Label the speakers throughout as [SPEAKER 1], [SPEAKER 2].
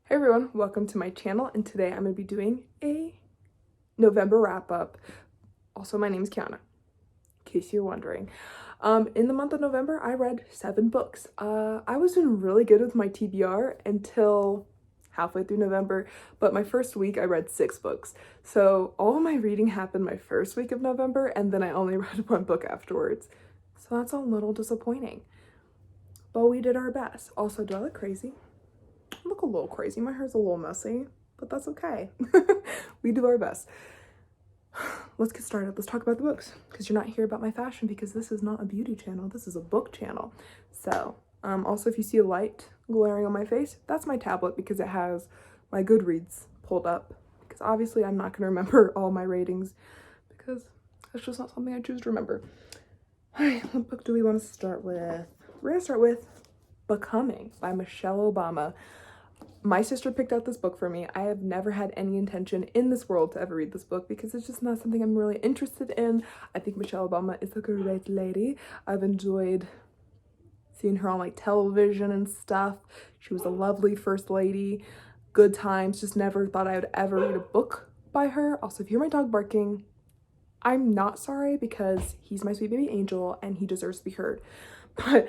[SPEAKER 1] Hey everyone, welcome to my channel, and today I'm going to be doing a November wrap-up. Also, my name is Kiana, in case you're wondering. In the month of November, I read 7 books. I was doing really good with my TBR until halfway through November, but my first week I read 6 books. So all of my reading happened my first week of November, and then I only read 1 book afterwards. So that's a little disappointing. But we did our best. Also, do I look crazy? I look a little crazy. My hair's a little messy, but that's okay. We do our best. Let's get started. Let's talk about the books, because you're not here about my fashion, because this is not a beauty channel. This is a book channel. So, also if you see a light glaring on my face, that's my tablet, because it has my Goodreads pulled up, because obviously I'm not going to remember all my ratings, because that's just not something I choose to remember. All right, what book do we want to start with? We're going to start with Becoming by Michelle Obama. My sister picked out this book for me. I have never had any intention in this world to ever read this book because it's just not something I'm really interested in. I think Michelle Obama is a great lady. I've enjoyed seeing her on like television and stuff. She was a lovely first lady. Good times. Just never thought I would ever read a book by her. Also, if you hear my dog barking, I'm not sorry, because he's my sweet baby angel and he deserves to be heard. But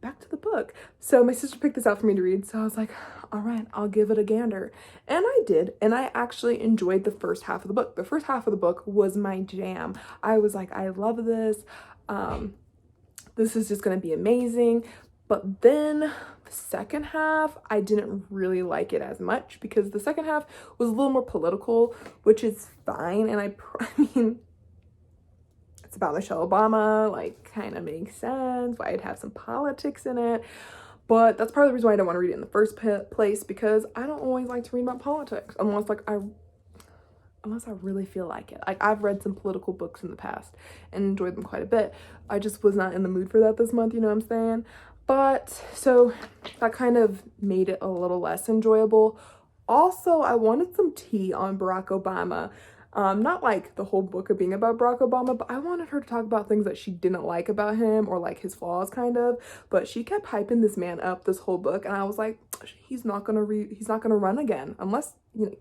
[SPEAKER 1] back to the book. So my sister picked this out for me to read, so I was like, all right, I'll give it a gander. And I did, and I actually enjoyed the first half of the book. The first half of the book was my jam. I was like, I love this. This is just gonna be amazing. But then the second half, I didn't really like it as much, because the second half was a little more political, which is fine. And I mean, it's about Michelle Obama, like, kind of makes sense why I'd have some politics in it. But that's part of the reason why I don't want to read it in the first place, because I don't always like to read about politics unless I really feel like it. Like, I've read some political books in the past and enjoyed them quite a bit. I just was not in the mood for that this month, you know what I'm saying? But so that kind of made it a little less enjoyable. Also, I wanted some tea on Barack Obama. Not like the whole book of being about Barack Obama, but I wanted her to talk about things that she didn't like about him, or like his flaws kind of. But she kept hyping this man up this whole book, and I was like, he's not gonna run again unless, you know,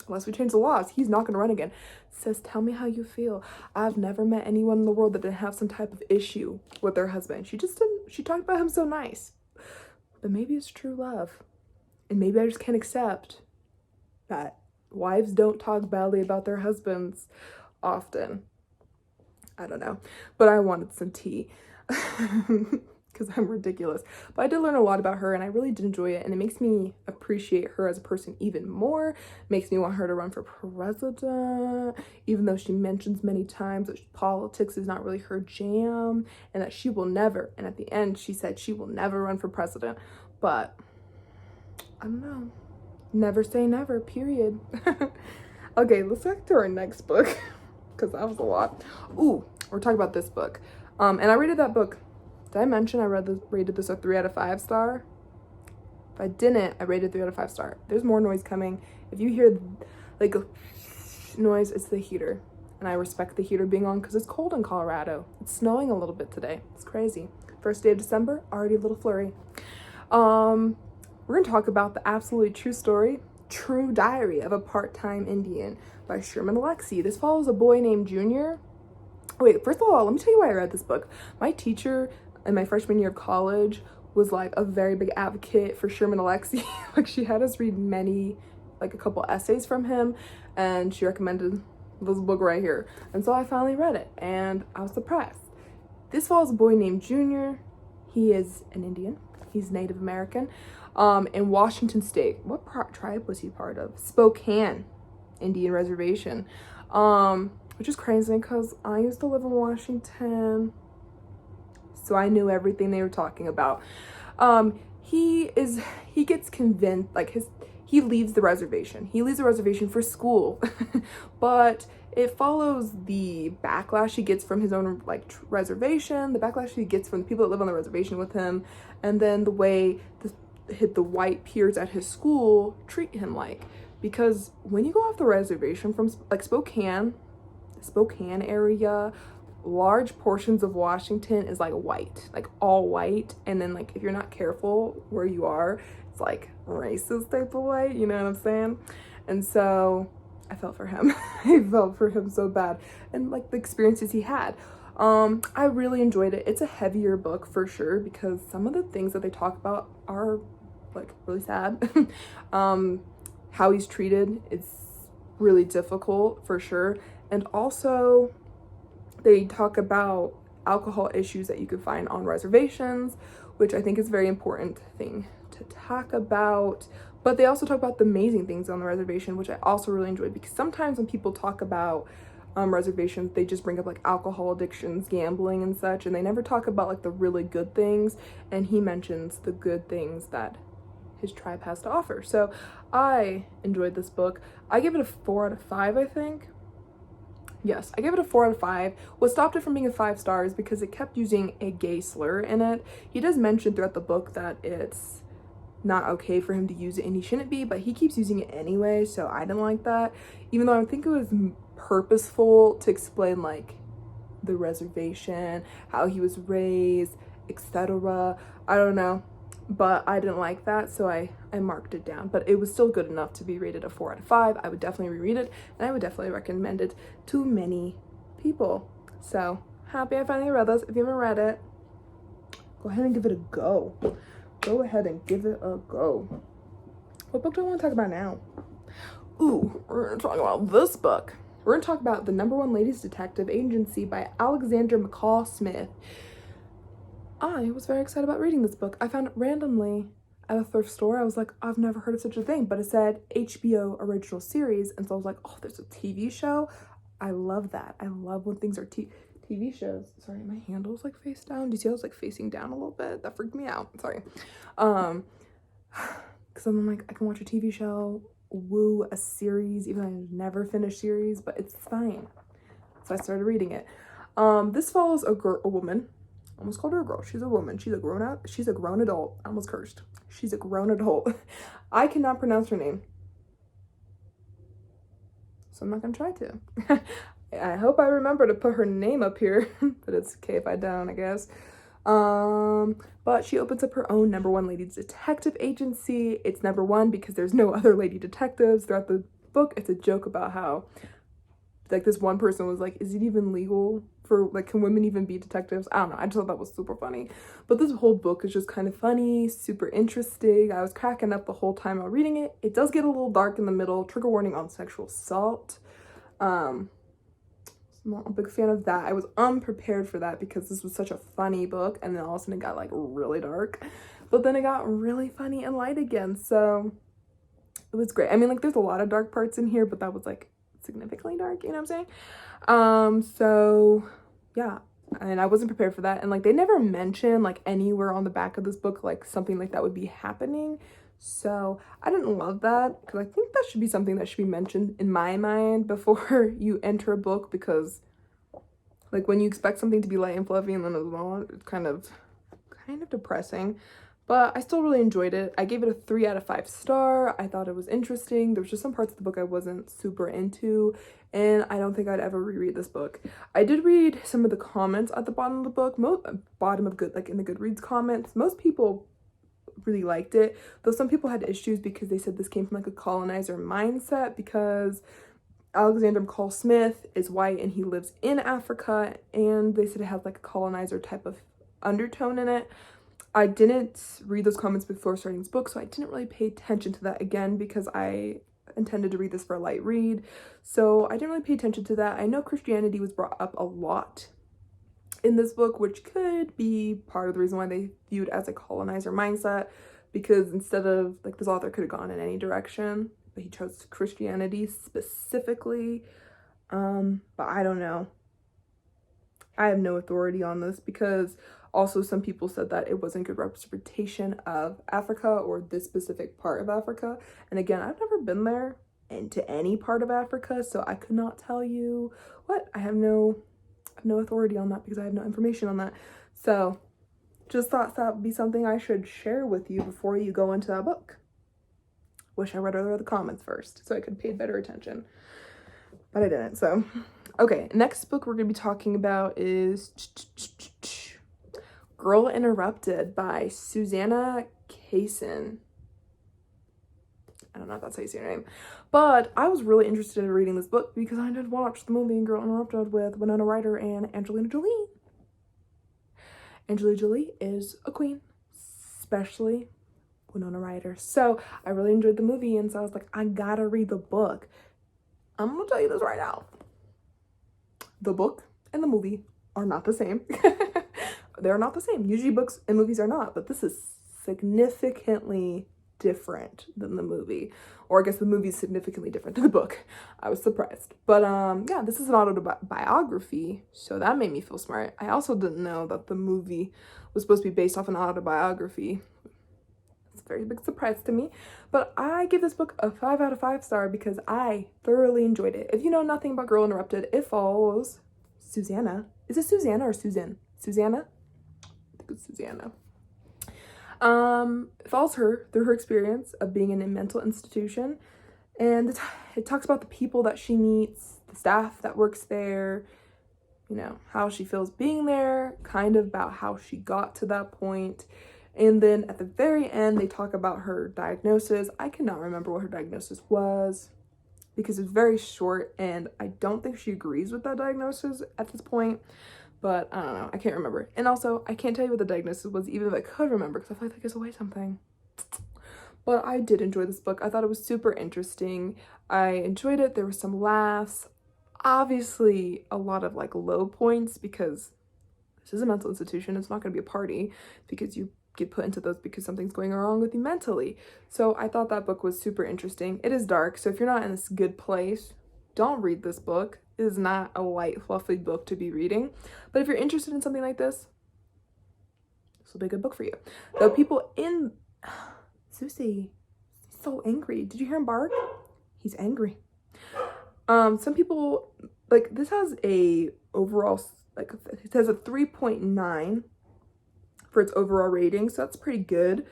[SPEAKER 1] unless we change the laws. He's not gonna run again. Says, tell me how you feel. I've never met anyone in the world that didn't have some type of issue with their husband. She just didn't. She talked about him so nice. But maybe it's true love, and maybe I just can't accept that wives don't talk badly about their husbands often. I don't know, but I wanted some tea because I'm ridiculous. But I did learn a lot about her, and I really did enjoy it, and it makes me appreciate her as a person even more. It makes me want her to run for president, even though she mentions many times that politics is not really her jam, and that she will never, and at the end she said she will never run for president. But I don't know. Never say never, period. Okay, let's get to our next book, because that was a lot. Ooh, we're talking about this book. And I rated that book. Did I mention I rated this a 3 out of 5 star? If I didn't, I rated 3 out of 5 star. There's more noise coming. If you hear like a noise, it's the heater. And I respect the heater being on, because it's cold in Colorado. It's snowing a little bit today. It's crazy. First day of December, already a little flurry. We're going to talk about The Absolutely True Story, True Diary of a Part-Time Indian by Sherman Alexie. This follows a boy named Junior. Wait, first of all, let me tell you why I read this book. My teacher in my freshman year of college was like a very big advocate for Sherman Alexie. Like, she had us read a couple essays from him, and she recommended this book right here. And so I finally read it, and I was surprised. This follows a boy named Junior. He is an Indian. He's Native American. In Washington State. What tribe was he part of? Spokane Indian Reservation. Which is crazy, because I used to live in Washington, so I knew everything they were talking about. He gets convinced, he leaves the reservation. He leaves the reservation for school, but it follows the backlash he gets from his own reservation, the backlash he gets from the people that live on the reservation with him, and then the way the white peers at his school treat him because when you go off the reservation from Spokane area, large portions of Washington is like white, like all white, and then like if you're not careful where you are, it's like racist type of white, you know what I'm saying? And so I felt for him. I felt for him so bad, and like the experiences he had. I really enjoyed it. It's a heavier book for sure because some of the things that they talk about are like really sad. How he's treated is really difficult for sure, and also they talk about alcohol issues that you could find on reservations, which I think is a very important thing to talk about. But they also talk about the amazing things on the reservation, which I also really enjoyed, because sometimes when people talk about reservations, they just bring up like alcohol addictions, gambling and such, and they never talk about like the really good things. And he mentions the good things that his tribe has to offer. So I enjoyed this book. I give it a 4 out of 5, I think. Yes, I gave it a 4 out of 5. What stopped it from being a 5 stars because it kept using a gay slur in it. He does mention throughout the book that it's not okay for him to use it and he shouldn't be, but he keeps using it anyway, so I didn't like that. Even though I think it was purposeful to explain like the reservation, how he was raised, etc. I don't know, but I didn't like that, so I marked it down. But it was still good enough to be rated a 4 out of 5. I would definitely reread it, and I would definitely recommend it to many people. So happy I finally read this. If you haven't read it, go ahead and give it a go. Go ahead and give it a go. What book do I want to talk about now? Ooh, we're gonna talk about this book. We're gonna talk about The #1 Ladies Detective Agency by Alexandra McCall Smith. I was very excited about reading this book. I found it randomly at a thrift store. I was like, I've never heard of such a thing, but it said HBO original series, and so I was like, oh, there's a TV show. I love that. I love when things are TV shows. Sorry, my handle's like face down. Do you see how it's like facing down a little bit? That freaked me out. Sorry. Because I'm like, I can watch a TV show, woo a series, even though I never finished series, but it's fine. So I started reading it. This follows a woman. I almost called her a girl. She's a woman. She's a grown adult. I almost cursed. She's a grown adult. I cannot pronounce her name, so I'm not gonna try to. I hope I remember to put her name up here, but it's okay if I don't, I guess. But she opens up her own #1 Ladies Detective Agency. It's #1 because there's no other lady detectives. Throughout the book, it's a joke about how like this one person was like, is it even legal for like, can women even be detectives? I don't know. I just thought that was super funny. But this whole book is just kind of funny, super interesting. I was cracking up the whole time while reading it. It does get a little dark in the middle. Trigger warning on sexual assault. I'm not a big fan of that. I was unprepared for that because this was such a funny book, and then all of a sudden it got like really dark, but then it got really funny and light again, so it was great. I mean, like there's a lot of dark parts in here, but that was like significantly dark, you know what I'm saying? So yeah, and I wasn't prepared for that, and like they never mention like anywhere on the back of this book like something like that would be happening. So I didn't love that because I think that should be something that should be mentioned in my mind before you enter a book, because like when you expect something to be light and fluffy and then it's not, it's kind of depressing. But I still really enjoyed it. I gave it a 3 out of 5 star. I thought it was interesting. There was just some parts of the book I wasn't super into, and I don't think I'd ever reread this book. I did read some of the comments at the bottom of the book, bottom of good, like in the Goodreads comments. Most people really liked it, though some people had issues because they said this came from like a colonizer mindset, because Alexander McCall Smith is white and he lives in Africa, and they said it has like a colonizer type of undertone in it. I didn't read those comments before starting this book, so I didn't really pay attention to that again because I intended to read this for a light read, so I didn't really pay attention to that. I know Christianity was brought up a lot in this book, which could be part of the reason why they viewed it as a colonizer mindset, because instead of like this author could have gone in any direction, but he chose Christianity specifically. But I don't know. I have no authority on this, because also some people said that it wasn't good representation of Africa or this specific part of Africa. And again, I've never been there into any part of Africa, so I could not tell you what. I have no authority on that because I have no information on that. So just thought that would be something I should share with you before you go into that book. Wish I read other the comments first so I could pay better attention, but I didn't. So Okay, next book we're going to be talking about is Girl Interrupted by Susanna Kaysen. I don't know if that's how you say your name. But I was really interested in reading this book because I did watch the movie Girl Interrupted with Winona Ryder and Angelina Jolie. Angelina Jolie is a queen, especially Winona Ryder. So I really enjoyed the movie, and so I was like, I gotta read the book. I'm gonna tell you this right now. The book and the movie are not the same. They're not the same. Usually books and movies are not, but this is significantly different than the movie. Or I guess the movie is significantly different than the book. I was surprised. But yeah, this is an autobiography, so that made me feel smart. I also didn't know that the movie was supposed to be based off an autobiography. It's a very big surprise to me. But I give this book a 5 out of 5 star because I thoroughly enjoyed it. If you know nothing about Girl Interrupted, it follows Susanna. Is it Susanna or Susan? Susanna? I think it's Susanna. It follows her through her experience of being in a mental institution, and it talks about the people that she meets, the staff that works there, you know, how she feels being there, kind of about how she got to that point. And then at the very end, they talk about her diagnosis. I cannot remember what her diagnosis was because it's very short, and I don't think she agrees with that diagnosis at this point. But I don't know, I can't remember. And also, I can't tell you what the diagnosis was, even if I could remember, because I feel like that gives away something. But I did enjoy this book. I thought it was super interesting. I enjoyed it. There were some laughs. Obviously, a lot of like low points because this is a mental institution. It's not going to be a party because you get put into those because something's going wrong with you mentally. So I thought that book was super interesting. It is dark, so if you're not in this good place, don't read this book. It is not a light, fluffy book to be reading. But if you're interested in something like this will be a good book for you. Though people in... Susie, he's so angry. Did you hear him bark? He's angry. Some people... Like, this has a overall... Like, it has a 3.9 for its overall rating, so that's pretty good.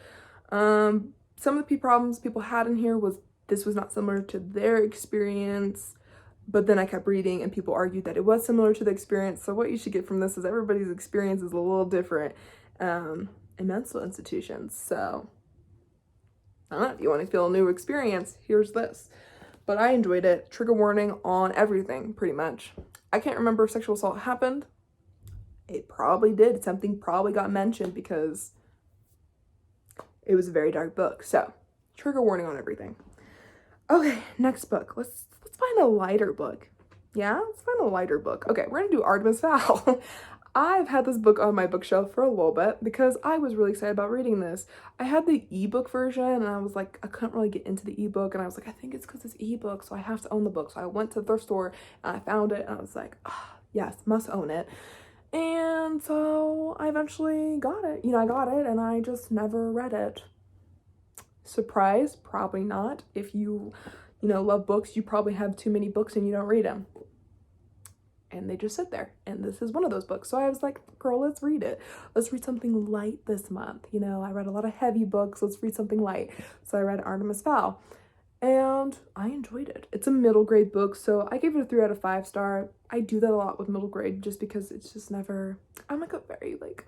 [SPEAKER 1] Some of the problems people had in here was this was not similar to their experience. But then I kept reading and people argued that it was similar to the experience. So what you should get from this is everybody's experience is a little different in mental institutions. So I don't know, if you want to feel a new experience, here's this. But I enjoyed it. Trigger warning on everything, pretty much. I can't remember if sexual assault happened. It probably did. Something probably got mentioned because it was a very dark book. So trigger warning on everything. Okay, next book. Let's find a lighter book. Yeah, let's find a lighter book. Okay, we're gonna do Artemis Fowl. I've had this book on my bookshelf for a little bit because I was really excited about reading this. I had the ebook version and I was like, I couldn't really get into the ebook, and I was like, I think it's because it's ebook, so I have to own the book. So I went to the thrift store and I found it and I was like, oh, yes, must own it. And so I eventually got it. You know, I got it and I just never read it. Surprise? Probably not. If you love books, you probably have too many books and you don't read them. And they just sit there. And this is one of those books. So I was like, girl, let's read it. Let's read something light this month. You know, I read a lot of heavy books. Let's read something light. So I read Artemis Fowl. And I enjoyed it. It's a middle grade book, so I gave it a 3 out of 5 star. I do that a lot with middle grade just because it's just never... I'm like a very like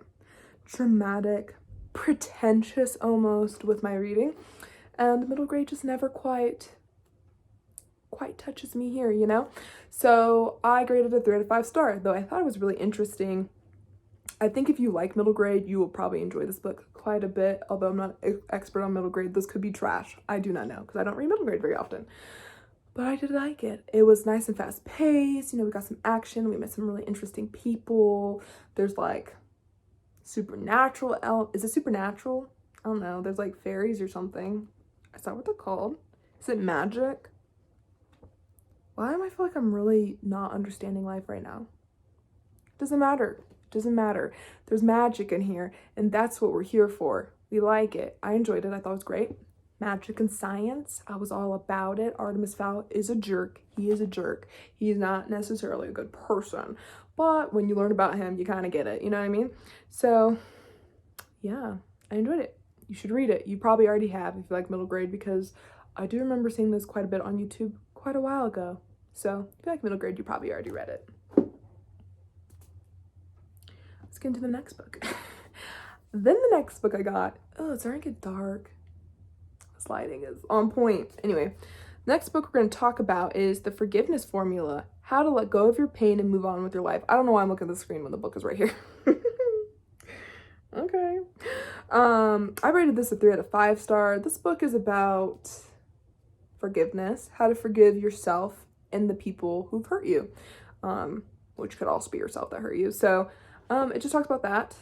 [SPEAKER 1] dramatic, pretentious almost with my reading. And middle grade just never quite touches me here, you know? So I graded it a 3 out of 5 star, though I thought it was really interesting. I think if you like middle grade, you will probably enjoy this book quite a bit. Although I'm not an expert on middle grade, this could be trash. I do not know because I don't read middle grade very often. But I did like it. It was nice and fast paced. You know, we got some action. We met some really interesting people. There's like supernatural. Is it supernatural? I don't know. There's like fairies or something. Is that what they're called? Is it magic? Why do I feel like I'm really not understanding life right now? Doesn't matter. Doesn't matter. There's magic in here, and that's what we're here for. We like it. I enjoyed it. I thought it was great. Magic and science, I was all about it. Artemis Fowl is a jerk. He is a jerk. He's not necessarily a good person, but when you learn about him, you kind of get it. You know what I mean? So yeah, I enjoyed it. You should read it. You probably already have if you like middle grade, because I do remember seeing this quite a bit on YouTube quite a while ago. So if you like middle grade, you probably already read it. Let's get into the next book. Then the next book I got, oh, it's starting to get dark. This lighting is on point. Anyway, next book we're going to talk about is The Forgiveness Formula, How to Let Go of Your Pain and Move On with Your Life. I don't know why I'm looking at the screen when the book is right here. Okay. I rated this a 3 out of 5 star. This book is about forgiveness, how to forgive yourself and the people who've hurt you, which could also be yourself that hurt you. So it just talks about that.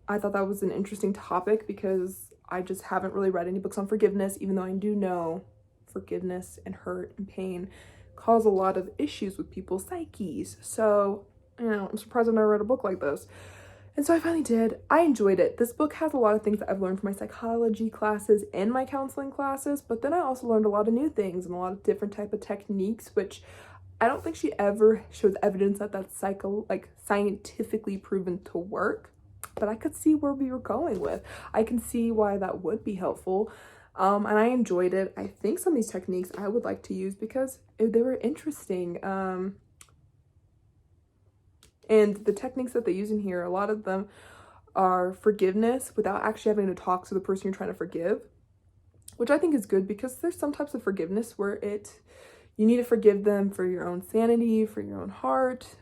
[SPEAKER 1] I thought that was an interesting topic because I just haven't really read any books on forgiveness, even though I do know forgiveness and hurt and pain cause a lot of issues with people's psyches. So, you know, I'm surprised I've never read a book like this. And so I finally did. I enjoyed it. This book has a lot of things that I've learned from my psychology classes and my counseling classes, but then I also learned a lot of new things and a lot of different type of techniques, which I don't think she ever shows evidence that that's scientifically proven to work. But I could see where we were going with. I can see why that would be helpful. And I enjoyed it. I think some of these techniques I would like to use because they were interesting. And the techniques that they use in here, a lot of them are forgiveness without actually having to talk to the person you're trying to forgive, which I think is good because there's some types of forgiveness where you need to forgive them for your own sanity, for your own heart,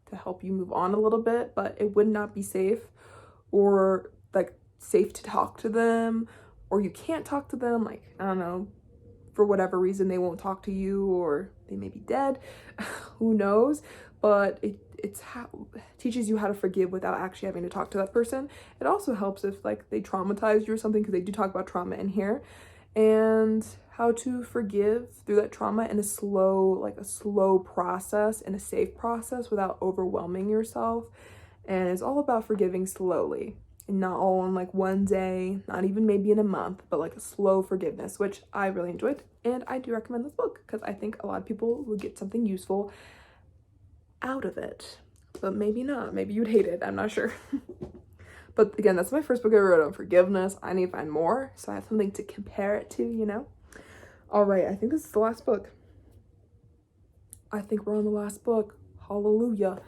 [SPEAKER 1] to help you move on a little bit, but it would not be safe or like safe to talk to them, or you can't talk to them, like, I don't know, for whatever reason they won't talk to you, or they may be dead. Who knows? But it teaches you how to forgive without actually having to talk to that person. It also helps if like they traumatized you or something, because they do talk about trauma in here, and how to forgive through that trauma in a slow process and a safe process without overwhelming yourself. And it's all about forgiving slowly and not all in like one day, not even maybe in a month, but like a slow forgiveness, which I really enjoyed. And I do recommend this book because I think a lot of people would get something useful out of it, but maybe not. Maybe you'd hate it. I'm not sure. But again, that's my first book I wrote on forgiveness. I need to find more, so I have something to compare it to, you know? All right, I think this is the last book. I think we're on the last book. Hallelujah.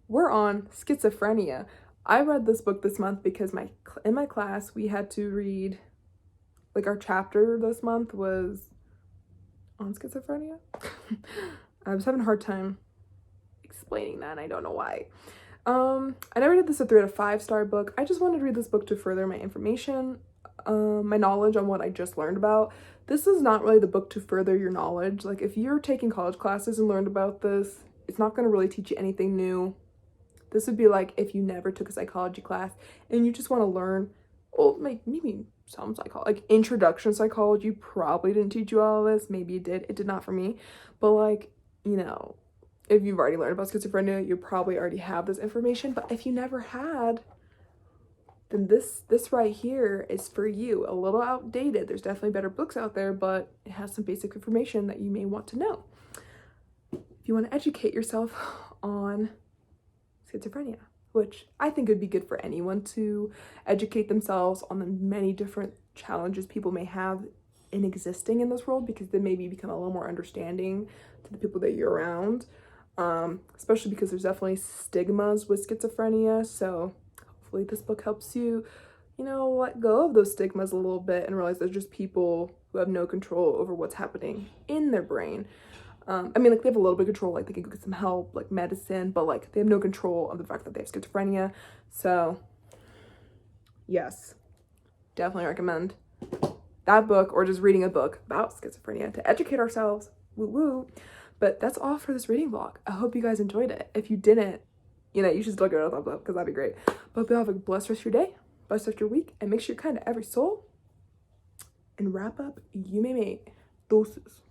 [SPEAKER 1] We're on Schizophrenia. I read this book this month because in my class, we had to read, like our chapter this month was on schizophrenia. I was having a hard time explaining that, and I don't know why. I never did this a 3 out of 5 star book. I just wanted to read this book to further my information, my knowledge on what I just learned about. This is not really the book to further your knowledge. Like if you're taking college classes and learned about this, it's not going to really teach you anything new. This would be like if you never took a psychology class and you just want to learn, well, maybe some psychology, like introduction to psychology probably didn't teach you all of this. Maybe it did. It did not for me. But like, you know, if you've already learned about schizophrenia, you probably already have this information. But if you never had, then this right here is for you. A little outdated. There's definitely better books out there, but it has some basic information that you may want to know if you want to educate yourself on schizophrenia, which I think would be good for anyone to educate themselves on the many different challenges people may have in existing in this world, because they maybe become a little more understanding to the people that you're around, especially because there's definitely stigmas with schizophrenia. So hopefully this book helps you, you know, let go of those stigmas a little bit and realize there's just people who have no control over what's happening in their brain. I mean, like, they have a little bit of control, like, they can get some help, like, medicine, but, like, they have no control of the fact that they have schizophrenia. So, yes, definitely recommend that book, or just reading a book about schizophrenia to educate ourselves. Woo woo. But that's all for this reading vlog. I hope you guys enjoyed it. If you didn't, you know, you should still give it a thumbs up, because that'd be great. But hope you have a blessed rest of your day, blessed rest of your week, and make sure you're kind to every soul. And wrap up, you may mate. Doses.